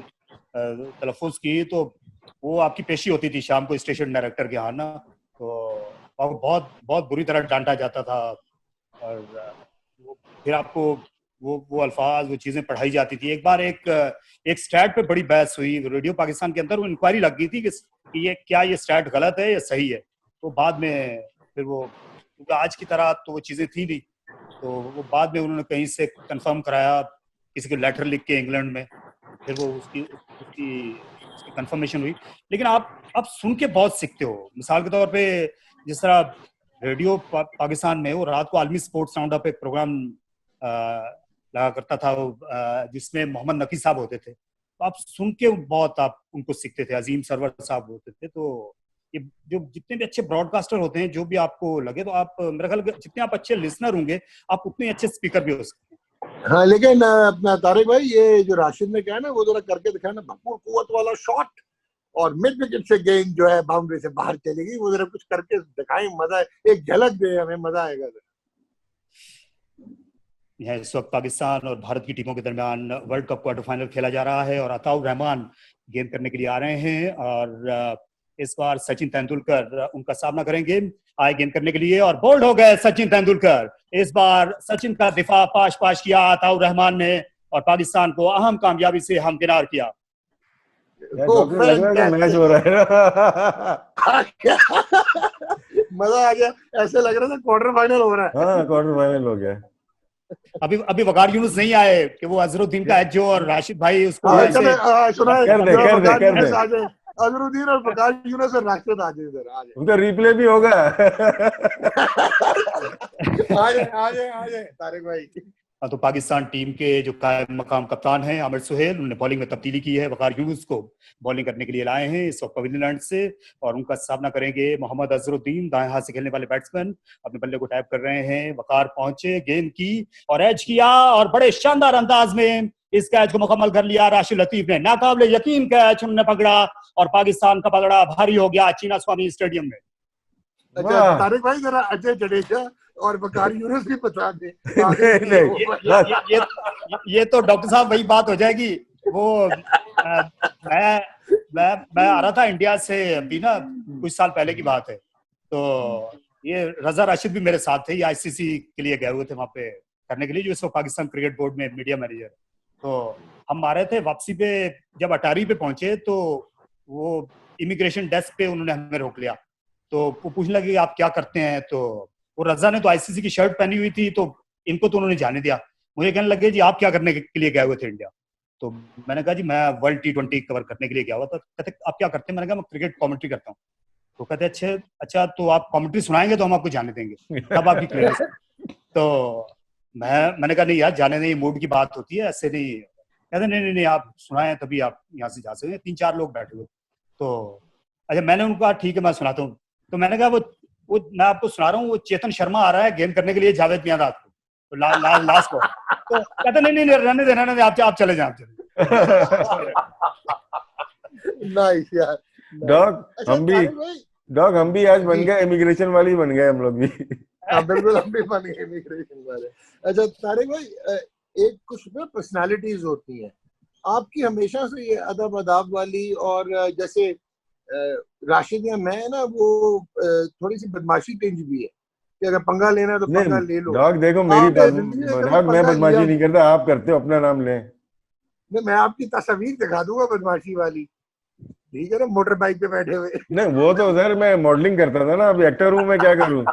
तलफ़ुज़ की, तो वो आपकी पेशी होती थी शाम को स्टेशन डायरेक्टर के यहाँ ना। तो बहुत बहुत बुरी तरह डांटा जाता था। और फिर आपको वो अल्फाज, वो चीजें पढ़ाई जाती थी। एक बार एक स्टैट पे बड़ी बहस हुई रेडियो पाकिस्तान के अंदर। वो इंक्वायरी लग गई थी कि ये स्टैट गलत है या सही है। तो बाद में फिर वो, क्योंकि आज की तरह तो वो चीजें थी नहीं, तो वो बाद में उन्होंने कहीं से कंफर्म कराया, किसी को लेटर लिख के इंग्लैंड में, फिर वो उसकी कंफर्मेशन हुई। लेकिन आप सुन के बहुत सीखते हो। मिसाल के तौर पे जिस तरह रेडियो पाकिस्तान में वो रात को आलमी स्पोर्ट्स राउंड अप एक प्रोग्राम लगा करता था, वो जिसमें मोहम्मद नकी साहब होते थे। तो आप सुन के बहुत आप उनको सीखते थे। अजीम सरवर साहब होते थे। तो ये जो जितने भी अच्छे ब्रॉडकास्टर होते हैं, जो भी आपको लगे, तो आप मेरा ख्याल जितने आप अच्छे लिसनर होंगे, आप उतने अच्छे स्पीकर भी हो सकते हैं। हाँ, लेकिन अपना तारिक भाई, ये जो राशिद ने कहा ना, वो जरा करके दिखाया ना, भरपूर कुव्वत वाला शॉट और मिड विकेट से गेंद जो है बाउंड्री से बाहर चलेगी, वो जरा कुछ करके दिखाएं, मजा, एक झलक दे, हमें मजा आएगा। इस वक्त पाकिस्तान और भारत की टीमों के दरमियान वर्ल्ड कप क्वार्टर फाइनल खेला जा रहा है और अताउर रहमान गेंद करने के लिए आ रहे हैं। और इस बार सचिन तेंदुलकर उनका सामना करेंगे आए गेंद करने के लिए, और बोल्ड हो गए सचिन तेंदुलकर। इस बार सचिन का दिफा पाश पाश किया अताउर रहमान ने और पाकिस्तान को अहम कामयाबी से हमकिनार किया। डॉक्टर लग रहा है कि मैच हो रहा है ना। मजा आ गया, ऐसे लग रहा था क्वार्टर फाइनल हो रहा है। हाँ, क्वार्टर फाइनल हो गया। अभी वकार यूनुस नहीं आए कि वो अजरुद्दीन का एजो और राशिद भाई उसको सुना कर दे। अजरुद्दीन और वकार यूनुस और राशिद आ जाए, उनका रिप्ले भी होगा। आ जाए तारिक भाई। तो पाकिस्तान टीम के जो कायम मकाम कप्तान हैं आमिर सुहेल, उन्होंने बॉलिंग में तब्दीली की है। वकार यूनुस को बॉलिंग करने के लिए लाए हैं इस वक्त पवेलियन एंड से, और उनका सामना करेंगे मोहम्मद अजरुद्दीन, दाएं हाथ से खेलने वाले बैट्समैन। अपने बल्ले को टैप कर रहे हैं। वकार पहुंचे, गेंद की और एज किया, और बड़े शानदार अंदाज में इस कैच को मुकम्मल कर लिया राशिद लतीफ ने। नाकाबिले यकीन कैच उन्होंने पकड़ा और पाकिस्तान का पकड़ा भारी हो गया चीना स्वामी स्टेडियम में। अच्छा तारिक भाई, जरा अजय जडेजा और वकार यूनुस भी बता दे। ये तो डॉक्टर साहब वही बात हो जाएगी। वो मैं आ रहा था इंडिया से अभी ना, कुछ साल पहले की बात है। तो ये रजा राशिद भी मेरे साथ थे, ये आईसीसी के लिए गए हुए थे वहां पे करने के लिए, जो इस वक्त पाकिस्तान क्रिकेट बोर्ड में मीडिया मैनेजर। तो हम आ रहे थे, वापसी पे जब अटारी पे पहुंचे तो वो इमिग्रेशन डेस्क पे उन्होंने हमें रोक लिया। तो वो पूछने लगे आप क्या करते हैं। तो वो रजा ने तो आईसीसी की शर्ट पहनी हुई थी, तो इनको तो उन्होंने जाने दिया। मुझे कहने लगे जी आप क्या करने के लिए गए हुए थे इंडिया। तो मैंने कहा जी मैं वर्ल्ड T20 कवर करने के लिए गया हुआ था। कहते आप क्या करते हैं। मैंने कहा मैं क्रिकेट कमेंट्री करता हूँ। तो कहते अच्छा तो आप कमेंट्री सुनाएंगे तो हम आपको जाने देंगे, तब आपकी क्लियरेंस। तो मैंने कहा नहीं यार, जाने नहीं, मूड की बात होती है, ऐसे नहीं। कहते नहीं आप सुनाएं तभी आप यहाँ से जा सकते हैं। 3-4 लोग बैठे हुए। तो अच्छा, मैंने उनको कहा ठीक है मैं सुनाता हूँ। तो मैंने कहा वो मैं आपको सुना रहा हूँ, वो चेतन शर्मा आ रहा है गेंद करने के लिए जावेद मियांदाद को, तो लास्ट को। तो कहते नहीं रहने दे आप चले जाए, आप चले। नाइस यार। डॉग हम भी आज बन गए इमिग्रेशन वाली, बन गए हम लोग भी। बिल्कुल हम भी बन गए इमिग्रेशन वाले। अच्छा तारिक भाई, एक कुछ पर्सनालिटीज होती हैं आपकी हमेशा से ये अदब अदाब वाली, और जैसे राशिद या मैं ना, वो थोड़ी सी बदमाशी टिंज भी है कि अगर पंगा लेना है तो पंगा ले लो। डॉग देखो मेरी बात, मैं बदमाशी नहीं करता, आप करते हो, अपना नाम लें। मैं आपकी तस्वीर दिखा दूंगा बदमाशी वाली, ठीक है ना, मोटर बाइक पे बैठे हुए। नहीं वो तो सर मैं मॉडलिंग करता था ना, अब एक्टर हूँ, मैं क्या करूँ।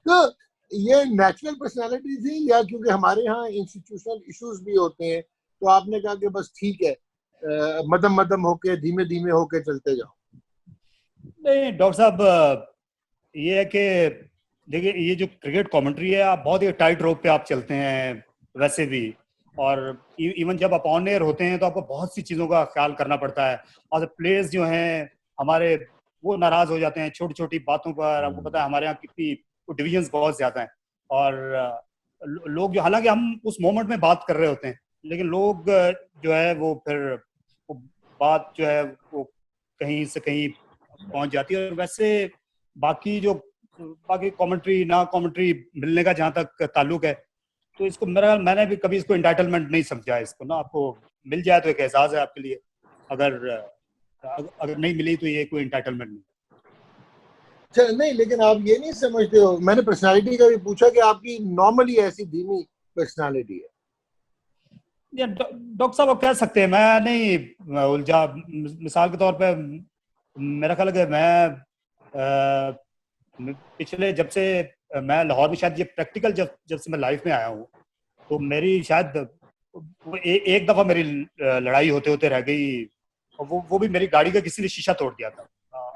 तो ये नेचुरल पर्सनालिटी थी या क्योंकि हमारे यहाँ इंस्टीट्यूशनल इश्यूज भी होते हैं, तो आपने कहा कि बस ठीक है, मदम होके धीमे धीमे होके चलते जाओ। नहीं डॉक्टर साहब, ये है कि देखिए ये जो क्रिकेट कमेंट्री है, आप बहुत ही टाइट रोप पे आप चलते हैं वैसे भी, और इवन जब आप ऑन एयर होते हैं तो आपको बहुत सी चीज़ों का ख्याल करना पड़ता है। और प्लेयर्स जो हैं हमारे, वो नाराज हो जाते हैं छोटी छोटी बातों पर। आपको पता है हमारे यहाँ कितनी डिविजन्स बहुत ज़्यादा हैं, और लोग जो, हालांकि हम उस मोमेंट में बात कर रहे होते हैं, लेकिन लोग जो है वो फिर वो बात जो है वो कहीं से कहीं पहुंच जाती है। और वैसे बाकी कमेंट्री ना कमेंट्री मिलने का जहां तक ताल्लुक है, तो इसको मैंने भी कभी इसको इंटाइटलमेंट नहीं समझा। इसको ना आपको मिल जाए तो एक एहसास है आपके लिए, अगर नहीं मिली तो ये कोई इंटाइटलमेंट नहीं। नहीं, लेकिन आप ये नहीं समझते हो, मैंने पर्सनालिटी का भी पूछा कि आपकी नॉर्मली ऐसी धीमी पर्सनालिटी है। डॉक्टर साहब आप कह सकते हैं, मैं नहीं उलझा। मिसाल के तौर पे मेरा ख्याल है कि मैं पिछले, जब से मैं लाहौर में, शायद ये प्रैक्टिकल जब से मैं लाइफ में आया हूँ, तो मेरी शायद एक दफा मेरी लड़ाई होते होते रह गई, और वो भी मेरी गाड़ी का किसी ने शीशा तोड़ दिया था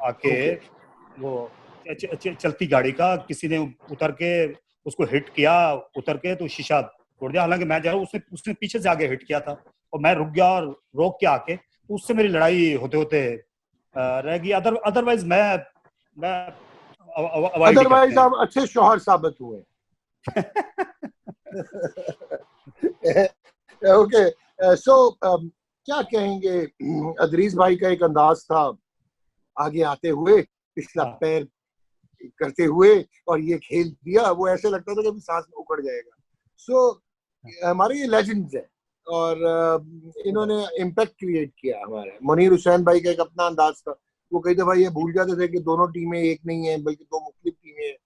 आके। वो चलती गाड़ी का किसी ने उतर के उसको हिट किया, उतर के तो शीशा तोड़ दिया। हालांकि मैं जा रहा हूँ, उसने पीछे से आगे हिट किया था और मैं रुक गया और रोक के आके, तो उससे मेरी लड़ाई होते होते रह गई। अदरवाइज मैं अदरवाइज आप अच्छे शौहर साबित हुए। ओके, सो क्या कहेंगे, अदरीस भाई का एक अंदाज था आगे आते हुए, पिछला पैर करते हुए, और ये खेल दिया, वो ऐसे लगता था कि सांस में उखड़ जाएगा। सो हमारे ये लेजेंड्स है, और इन्होंने इम्पैक्ट क्रिएट किया हमारे। मुनीर हुसैन भाई का एक अपना अंदाज था, वो कई दफा ये भूल जाते थे कि दोनों टीमें एक नहीं है बल्कि दो मुख्तलिफ टीमें हैं,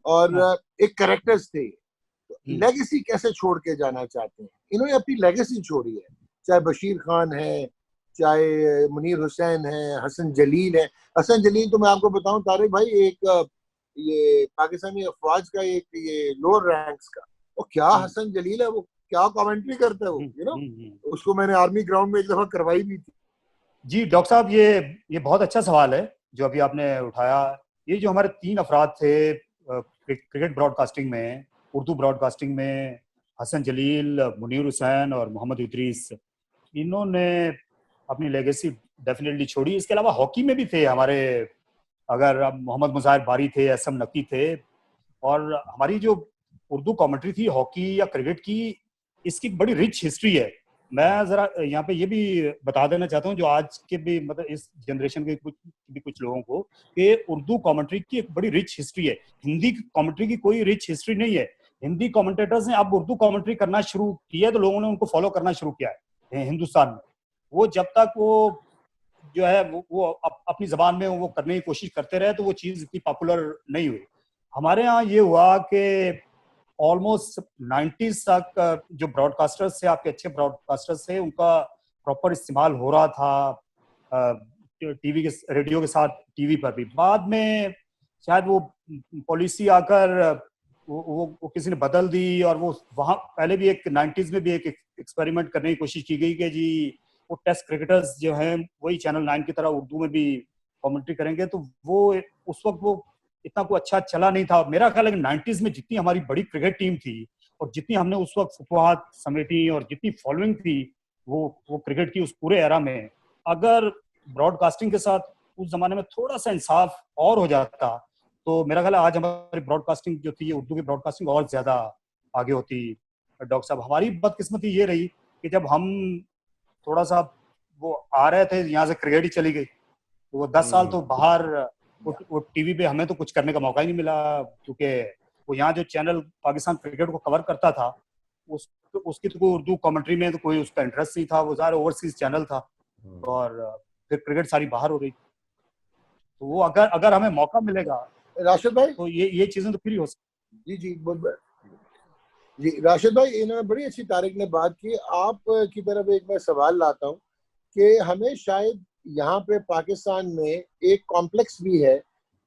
और हाँ, एक करेक्टर्स थे। लेगेसी कैसे छोड़ के जाना चाहते हैं, इन्होंने अपनी लेगेसी छोड़ी है, चाहे बशीर खान है, चाहे मुनीर हुसैन है, हसन जलील है। हसन जलील तो मैं आपको बताऊं तारिक भाई, एक ये पाकिस्तानी अफवाज का एक ये लोअर रैंक्स का, वो क्या हसन जलील है, वो क्या कमेंट्री करता है वो, उसको मैंने आर्मी ग्राउंड में एक दफा करवाई भी थी। जी डॉक्टर साहब, ये बहुत अच्छा सवाल है जो अभी आपने उठाया। ये जो हमारे 3 अफराद थे क्रिकेट ब्रॉडकास्टिंग में, उर्दू ब्रॉडकास्टिंग में, हसन जलील, मुनीर हुसैन और मोहम्मद इदरीस, इन्होंने अपनी लेगेसी डेफिनेटली छोड़ी। इसके अलावा हॉकी में भी थे हमारे, अगर मोहम्मद मुजाहिर बारी थे, एसएम नकी थे। और हमारी जो उर्दू कमेंट्री थी हॉकी या क्रिकेट की, इसकी बड़ी रिच हिस्ट्री है। मैं जरा यहाँ पे ये भी बता देना चाहता हूँ जो आज के भी मतलब इस जनरेशन के कुछ लोगों को, कि उर्दू कमेंट्री की एक बड़ी रिच हिस्ट्री है। हिंदी कमेंट्री की कोई रिच हिस्ट्री नहीं है। हिंदी कमेंटेटर्स ने अब उर्दू कमेंट्री करना शुरू किया तो लोगों ने उनको फॉलो करना शुरू किया है हिंदुस्तान में। वो जब तक वो जो है वो अपनी जबान में वो करने की कोशिश करते रहे तो वो चीज इतनी पॉपुलर नहीं हुई। हमारे यहाँ ये हुआ कि ऑलमोस्ट 90s तक जो ब्रॉडकास्टर्स थे, आपके अच्छे ब्रॉडकास्टर्स थे, उनका प्रॉपर इस्तेमाल हो रहा था टीवी के, रेडियो के साथ टीवी पर भी। बाद में शायद वो पॉलिसी आकर वो किसी ने बदल दी, और वो वहां पहले भी एक 90s में भी एक एक्सपेरिमेंट करने की कोशिश की गई कि जी वो टेस्ट क्रिकेटर्स जो हैं वही चैनल 9 की तरह उर्दू में भी कमेंट्री करेंगे। तो वो उस वक्त वो इतना कोई अच्छा चला नहीं था। मेरा ख्याल है कि 90s में जितनी हमारी बड़ी क्रिकेट टीम थी और जितनी हमने उस वक्त फुटबॉल समेटी और जितनी फॉलोइंग थी वो क्रिकेट की उस पूरे एरा में, अगर ब्रॉडकास्टिंग के साथ उस जमाने में थोड़ा सा इंसाफ और हो जाता तो मेरा ख्याल है आज हमारी ब्रॉडकास्टिंग जो थी, उर्दू की ब्रॉडकास्टिंग और ज्यादा आगे होती। डॉक्टर साहब, हमारी बदकिस्मती ये रही कि जब हम थोड़ा सा वो आ रहे थे, यहाँ से क्रिकेट ही चली गई। तो वो 10 साल तो बाहर वो टीवी पे हमें तो कुछ करने का मौका ही नहीं मिला, क्योंकि वो यहाँ जो चैनल पाकिस्तान क्रिकेट को कवर करता था उसकी तो कोई उर्दू कमेंट्री में तो कोई उसका इंटरेस्ट नहीं था, वो सारा ओवरसीज चैनल था, और फिर क्रिकेट सारी बाहर हो रही। तो वो अगर हमें मौका मिलेगा राशिद भाई, तो ये चीजें तो फ्री हो सकती। जी जी राशिद भाई, इन्होंने बड़ी अच्छी तारीख ने बात की। आप की तरफ एक मैं सवाल लाता हूँ कि हमें शायद यहाँ पे पाकिस्तान में एक कॉम्प्लेक्स भी है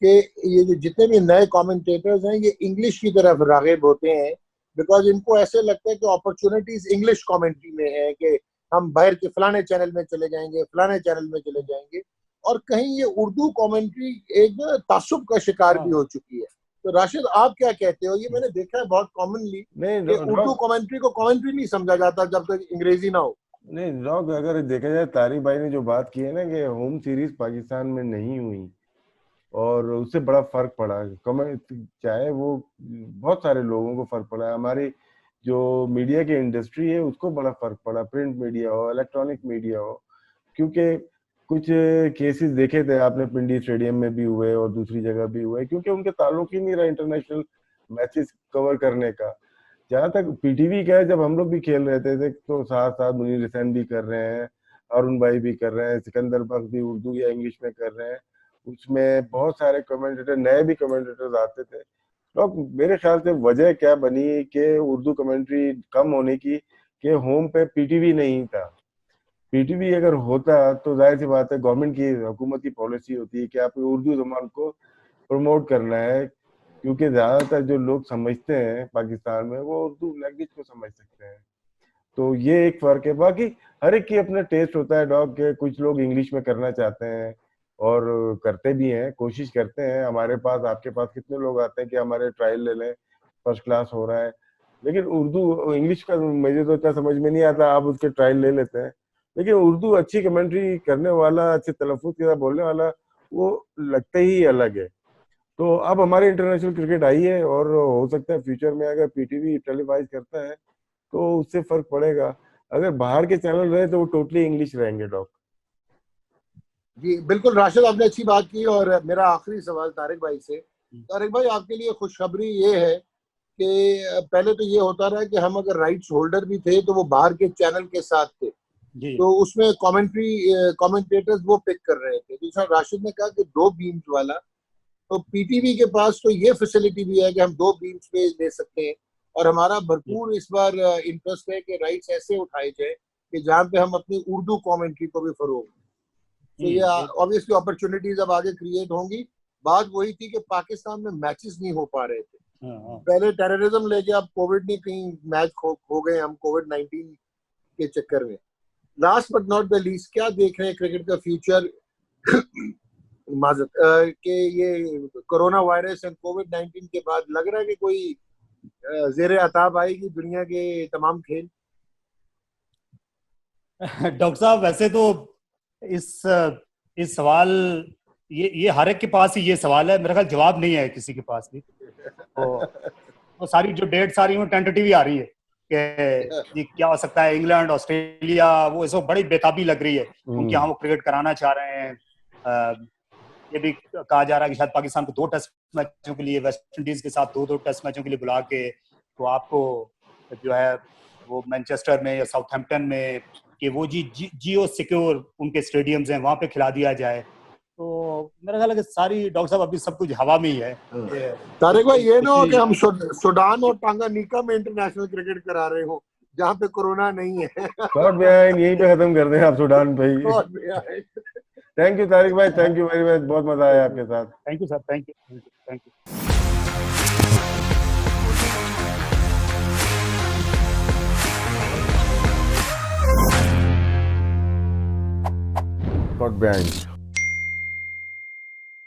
कि ये जो जितने भी नए कमेंटेटर्स हैं ये इंग्लिश की तरफ राग़िब होते हैं, बिकॉज इनको ऐसे लगता है कि अपॉर्चुनिटीज इंग्लिश कमेंट्री में है, कि हम बाहर के फलाने चैनल में चले जाएंगे, फलाने चैनल में चले जाएंगे, और कहीं ये उर्दू कमेंट्री एक तासुब का शिकार भी हो चुकी है। तो राशिद, आप क्या कहते हो? ये मैंने देखा है बहुत कॉमनली कि उर्दू कमेंट्री को कमेंट्री नहीं समझा जाता जब तक अंग्रेजी ना हो। नहीं रॉक, अगर देखा जाए तारिक भाई ने जो बात की है ना कि होम सीरीज पाकिस्तान में नहीं हुई और उससे बड़ा फर्क पड़ा, चाहे वो बहुत सारे लोगों को फर्क पड़ा, हमारी जो मीडिया की इंडस्ट्री है उसको बड़ा फर्क पड़ा, प्रिंट मीडिया हो, इलेक्ट्रॉनिक मीडिया हो। क्योंकि कुछ केसेस देखे थे आपने, पिंडी स्टेडियम में भी हुए और दूसरी जगह भी हुए, क्योंकि उनके ताल्लुक ही नहीं रहा इंटरनेशनल मैचेस कवर करने का। जहाँ तक पीटीवी का है, जब हम लोग भी खेल रहे थे तो साथ साथ मुनीर हुसैन भी कर रहे हैं, अरुण भाई भी कर रहे हैं, सिकंदर बख्श भी उर्दू या इंग्लिश में कर रहे हैं, उसमें बहुत सारे कमेंटेटर, नए भी कमेंटेटर्स आते थे। तो मेरे ख्याल से वजह क्या बनी कि उर्दू कमेंट्री कम होने की, कि होम पे पीटीवी नहीं था। पीटीवी अगर होता तो जाहिर सी बात है गवर्नमेंट की, हुकूमत की पॉलिसी होती है कि आपको उर्दू जबान को प्रमोट करना है, क्योंकि ज्यादातर जो लोग समझते हैं पाकिस्तान में वो उर्दू लैंग्वेज को समझ सकते हैं। तो ये एक फर्क है। बाकी हर एक की अपना टेस्ट होता है डॉग, के कुछ लोग इंग्लिश में करना चाहते हैं और करते भी हैं, कोशिश करते हैं। हमारे पास, आपके पास कितने लोग आते हैं कि हमारे ट्रायल ले लें, फर्स्ट क्लास हो रहा है, लेकिन उर्दू इंग्लिश का मुझे तो इतना समझ में नहीं आता, आप उसके ट्रायल ले लेते हैं। लेकिन उर्दू अच्छी कमेंट्री करने वाला, अच्छे तलफ़ुज़ के साथ बोलने वाला, वो लगता ही अलग है। तो अब हमारे इंटरनेशनल क्रिकेट आई है और हो सकता है फ्यूचर में अगर पीटीवी टेलीवाइज करता है तो उससे फर्क पड़ेगा। अगर बाहर के चैनल रहे तो वो टोटली इंग्लिश रहेंगे डॉक। जी बिल्कुल राशिद, आपने अच्छी बात की। और मेरा आखिरी सवाल तारिक भाई से, तारिक भाई आपके लिए खुशखबरी ये है कि पहले तो ये होता रहा कि हम अगर राइट्स होल्डर भी थे तो वो बाहर के चैनल के साथ थे, जी तो उसमें कमेंटेटर्स वो पिक कर रहे थे। दूसरा, राशिद ने कहा कि 2 बीम्स वाला, तो पीटीवी के पास तो ये फैसिलिटी भी है कि हम 2 बीम्स पे ले सकते हैं, और हमारा भरपूर इस बार इंटरेस्ट है कि राइट्स ऐसे उठाए जाए कि जहाँ पे हम अपनी उर्दू कमेंट्री को भी फरोग, तो ये ऑब्वियसली अपॉर्चुनिटीज अब आगे क्रिएट होंगी। बात वही थी कि पाकिस्तान में मैचेस नहीं हो पा रहे थे। पहले टेररिज्म लेके, अब कोविड ने कहीं मैच खो गए हम कोविड-19 के चक्कर में। Last but not the least, क्या देख रहे हैं क्रिकेट का फ्यूचर माजत के ये कोरोना वायरस एंड कोविड-19 के बाद लग रहा है कि कोई जेर अताब आएगी दुनिया के तमाम खेल? डॉक्टर साहब, वैसे तो इस सवाल, ये हर एक के पास ही ये सवाल है, मेरा ख्याल जवाब नहीं है किसी के पास भी। तो सारी जो डेट सारी में टेंटेटिव ही आ रही है कि ये क्या हो सकता है। इंग्लैंड, ऑस्ट्रेलिया, वो इसको बड़ी बेताबी लग रही है उनके यहाँ, वो क्रिकेट कराना चाह रहे हैं। ये भी कहा जा रहा है कि शायद पाकिस्तान को 2 टेस्ट मैचों के लिए, वेस्ट इंडीज के साथ 2 टेस्ट मैचों के लिए बुला के, तो आपको जो है वो मैनचेस्टर में या साउथहैम्पटन में कि वो जियो सिक्योर उनके स्टेडियम्स हैं, वहां पे खिला दिया जाए। तो मेरा ख्याल है कि सारी, डॉक्टर साहब, अभी सब कुछ हवा में ही है। तारिक भाई, ये ना हो कि हम सूडान और टांगानिका में इंटरनेशनल क्रिकेट करा रहे हो जहाँ पे कोरोना नहीं है। शॉर्ट बेहाइंड यहीं पे खत्म कर दें आप, सूडान पे ही। थैंक यू तारिक भाई, थैंक यू वेरी मच, बहुत मजा आया आपके साथ। Thank you sir, thank you. शॉर्ट बेहाइंड।